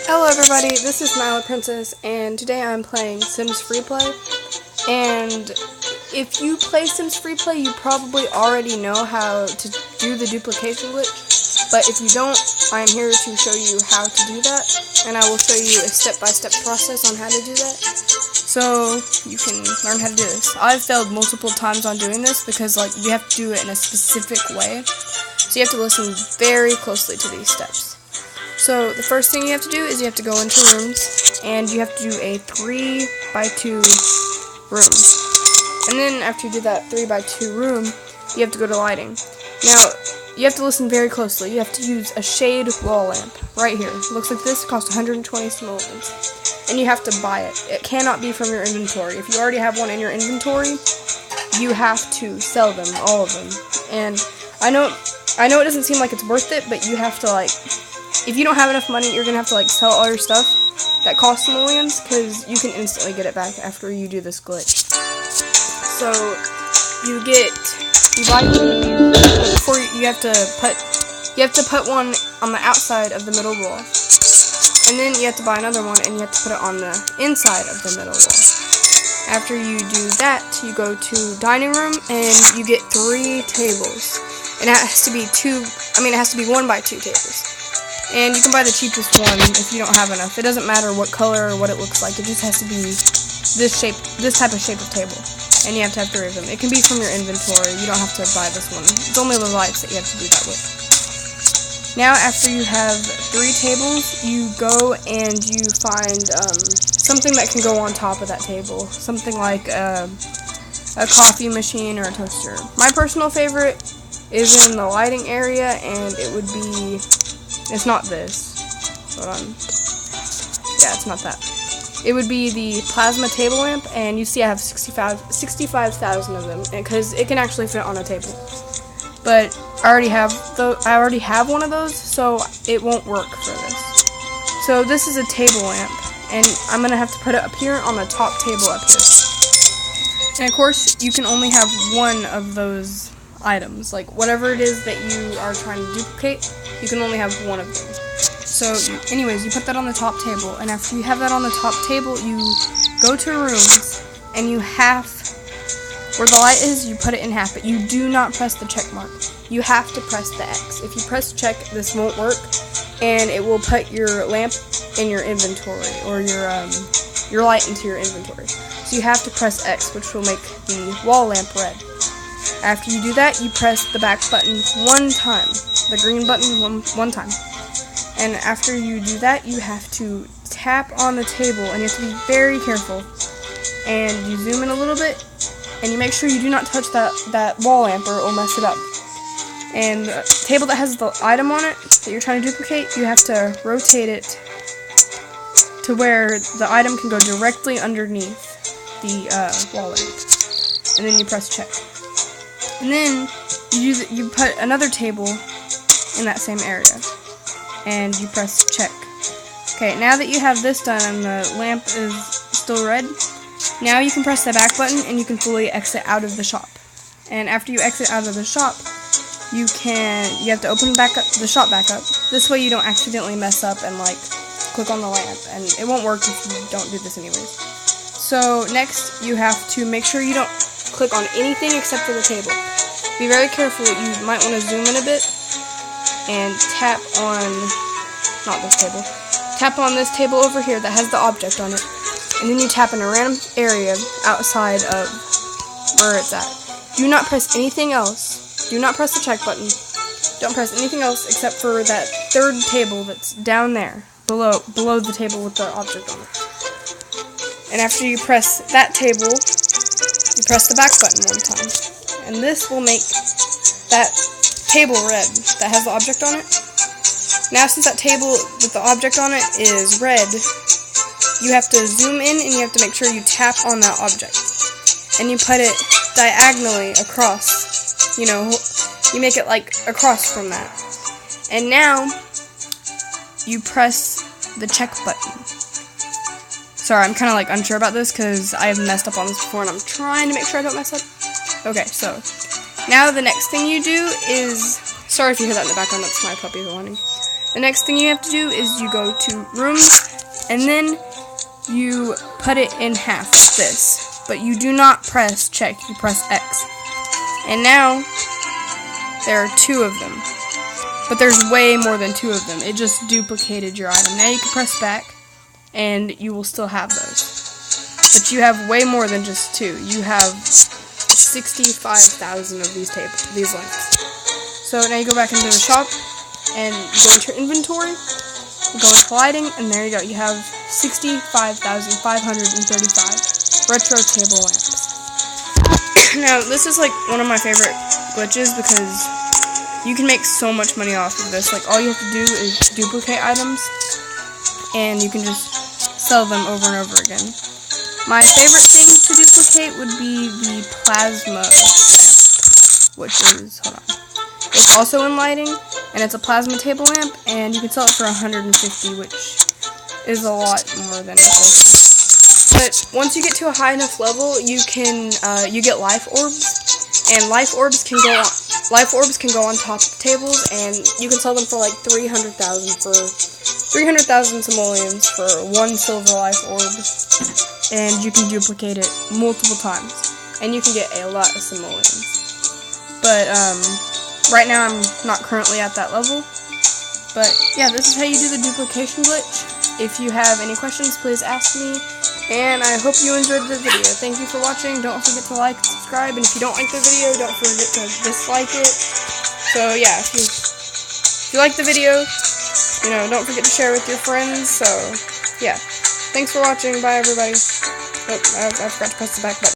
Hello everybody, this is Nyla Princess, and today I'm playing Sims Freeplay. And if you play Sims Freeplay, you probably already know how to do the duplication glitch. But if you don't, I'm here to show you how to do that, and I will show you a step-by-step process on how to do that, so you can learn how to do this. I've failed multiple times on doing this because you have to do it in a specific way, so you have to listen very closely to these steps. So the first thing you have to do is you have to go into rooms, and you have to do a 3x2 room. And then after you do that 3x2 room, you have to go to lighting. Now, you have to listen very closely. You have to use a shade wall lamp right here. It looks like this. It costs 120 simoleons. And you have to buy it. It cannot be from your inventory. If you already have one in your inventory, you have to sell them, all of them. And I know it doesn't seem like it's worth it, but you have to if you don't have enough money, you're going to have to sell all your stuff that costs simoleons, because you can instantly get it back after you do this glitch. So, you buy one of these, but before you have to put one on the outside of the middle wall. And then you have to buy another one, and you have to put it on the inside of the middle wall. After you do that, you go to dining room, and you get 3 tables. And it has to be it has to be 1x2 tables. And you can buy the cheapest one if you don't have enough. It doesn't matter what color or what it looks like. It just has to be this type of shape of table. And you have to have 3 of them. It can be from your inventory. You don't have to buy this one. It's only the lights that you have to do that with. Now, after you have 3 tables, you go and you find something that can go on top of that table. Something like a coffee machine or a toaster. My personal favorite is in the lighting area, and it would be... It's not this. Hold on. Yeah, it's not that. It would be the plasma table lamp, and you see I have 65,000 of them, because it can actually fit on a table. But I already have one of those, so it won't work for this. So this is a table lamp, and I'm gonna have to put it up here on the top table up here. And of course, you can only have one of those items, whatever it is that you are trying to duplicate, you can only have one of them. So anyways, you put that on the top table, and after you have that on the top table, you go to rooms, and you where the light is, you put it in half, but you do not press the check mark. You have to press the X. If you press check, this won't work, and it will put your lamp in your inventory, or your light into your inventory. So you have to press X, which will make the wall lamp red. After you do that, you press the back button one time, the green button one time. And after you do that, you have to tap on the table, and you have to be very careful. And you zoom in a little bit, and you make sure you do not touch that wall lamp, or it will mess it up. And the table that has the item on it that you're trying to duplicate, you have to rotate it to where the item can go directly underneath the wall lamp. And then you press check. And then you put another table in that same area, and you press check. Okay, now that you have this done and the lamp is still red, now you can press the back button and you can fully exit out of the shop. And after you exit out of the shop, you have to open the shop back up. This way you don't accidentally mess up and click on the lamp, and it won't work if you don't do this anyways. So next, you have to make sure you don't click on anything except for the table. Be very careful. You might want to zoom in a bit and tap on, not this table, tap on this table over here that has the object on it, and then you tap in a random area outside of where it's at. Do not press anything else. Do not press the check button. Don't press anything else except for that 3rd table that's down there, below the table with the object on it. And after you press that table, you press the back button one time, and this will make that table red that has the object on it. Now, since that table with the object on it is red, you have to zoom in, and you have to make sure you tap on that object, and you put it diagonally across. You make it across from that. And now you press the check button. Sorry, I'm kind of unsure about this because I have messed up on this before, and I'm trying to make sure I don't mess up. Okay, so now the next thing you do is, sorry if you hear that in the background, that's my puppy whining. The next thing you have to do is you go to rooms, and then you put it in half like this. But you do not press check, you press X. And now, there are 2 of them. But there's way more than 2 of them. It just duplicated your item. Now you can press back, and you will still have those. But you have way more than just 2. You have 65,000 of these links. So now you go back into the shop, and you go into your inventory, you go into lighting, and there you go. You have 65,535 retro table lamps. Now, this is like one of my favorite glitches because you can make so much money off of this. Like, all you have to do is duplicate items, and you can just sell them over and over again. My favorite thing to duplicate would be the plasma lamp, which is, hold on, it's also in lighting, and it's a plasma table lamp, and you can sell it for 150, which is a lot more than inflation. But once you get to a high enough level, you can you get life orbs, and life orbs can go on top of tables, and you can sell them for like 300,000 simoleons for 1 silver life orb, and you can duplicate it multiple times, and you can get a lot of simoleons. But right now I'm not currently at that level. But yeah, this is how you do the duplication glitch. If you have any questions, please ask me. And I hope you enjoyed the video. Thank you for watching. Don't forget to like and subscribe. And if you don't like the video, don't forget to dislike it. So yeah, if you like the video, don't forget to share with your friends. So yeah, thanks for watching. Bye everybody. Oh, I forgot to press the back button.